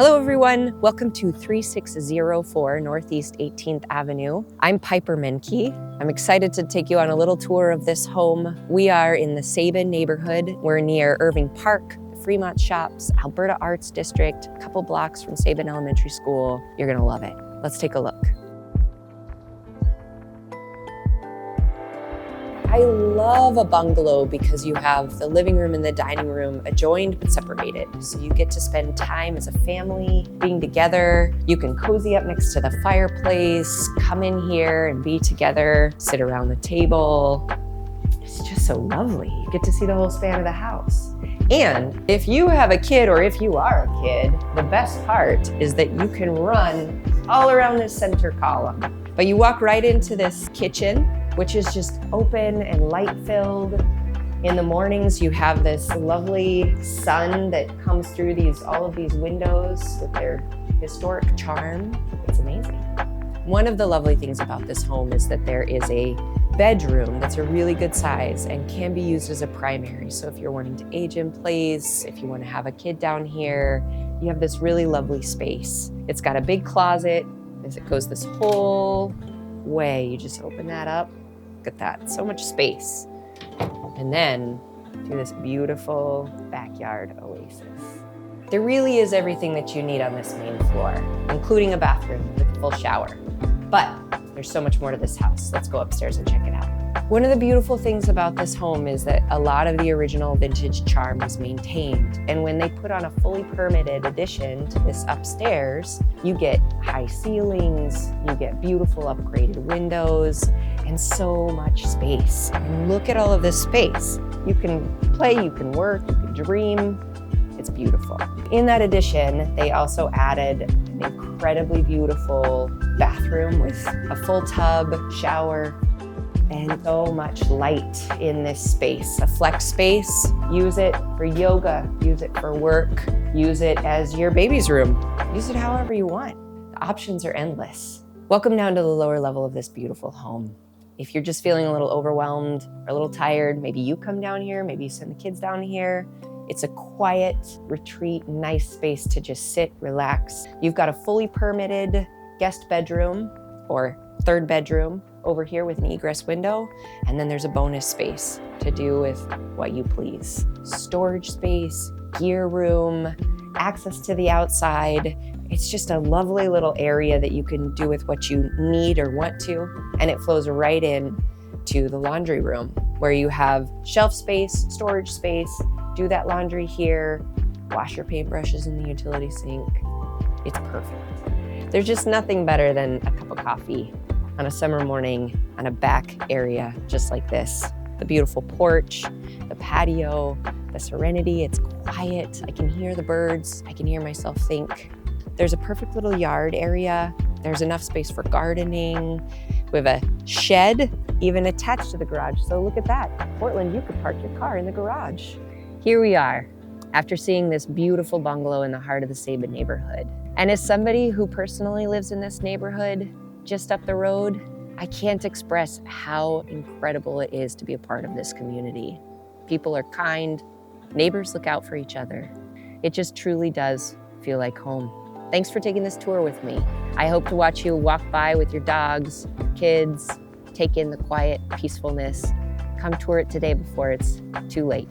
Hello everyone, welcome to 3604 Northeast 18th Avenue. I'm Piper Menke. I'm excited to take you on a little tour of this home. We are in the Sabin Neighborhood. We're near Irving Park, the Fremont Shops, Alberta Arts District, a couple blocks from Sabin Elementary School. You're gonna love it. Let's take a look. I love a bungalow because you have the living room and the dining room adjoined but separated. So you get to spend time as a family being together. You can cozy up next to the fireplace, come in here and be together, sit around the table. It's just so lovely. You get to see the whole span of the house. And if you have a kid or if you are a kid, the best part is that you can run all around this center column. But you walk right into this kitchen, which is just open and light-filled. In the mornings, you have this lovely sun that comes through all of these windows with their historic charm. It's amazing. One of the lovely things about this home is that there is a bedroom that's a really good size and can be used as a primary. So if you're wanting to age in place, if you want to have a kid down here, you have this really lovely space. It's got a big closet as it goes this whole way. You just open that up. Look at that, so much space. And then to this beautiful backyard oasis. There really is everything that you need on this main floor, including a bathroom with a full shower. But there's so much more to this house. Let's go upstairs and check it out. One of the beautiful things about this home is that a lot of the original vintage charm is maintained. And when they put on a fully permitted addition to this upstairs, you get high ceilings, you get beautiful upgraded windows, and so much space. And look at all of this space. You can play, you can work, you can dream. It's beautiful. In that addition, they also added an incredibly beautiful bathroom with a full tub, shower, and so much light in this space. A flex space, use it for yoga, use it for work, use it as your baby's room. Use it however you want. The options are endless. Welcome down to the lower level of this beautiful home. If you're just feeling a little overwhelmed or a little tired, maybe you come down here, maybe you send the kids down here. It's a quiet retreat, nice space to just sit, relax. You've got a fully permitted guest bedroom or third bedroom over here with an egress window. And then there's a bonus space to do with what you please. Storage space, gear room, access to the outside. It's just a lovely little area that you can do with what you need or want to. And it flows right in to the laundry room where you have shelf space, storage space, do that laundry here, wash your paintbrushes in the utility sink. It's perfect. There's just nothing better than a cup of coffee on a summer morning on a back area just like this. The beautiful porch, the patio, the serenity, it's quiet. I can hear the birds. I can hear myself think. There's a perfect little yard area. There's enough space for gardening. We have a shed even attached to the garage. So look at that. Portland, you could park your car in the garage. Here we are, after seeing this beautiful bungalow in the heart of the Sabin neighborhood. And as somebody who personally lives in this neighborhood, just up the road, I can't express how incredible it is to be a part of this community. People are kind, neighbors look out for each other. It just truly does feel like home. Thanks for taking this tour with me. I hope to watch you walk by with your dogs, kids, take in the quiet peacefulness. Come tour it today before it's too late.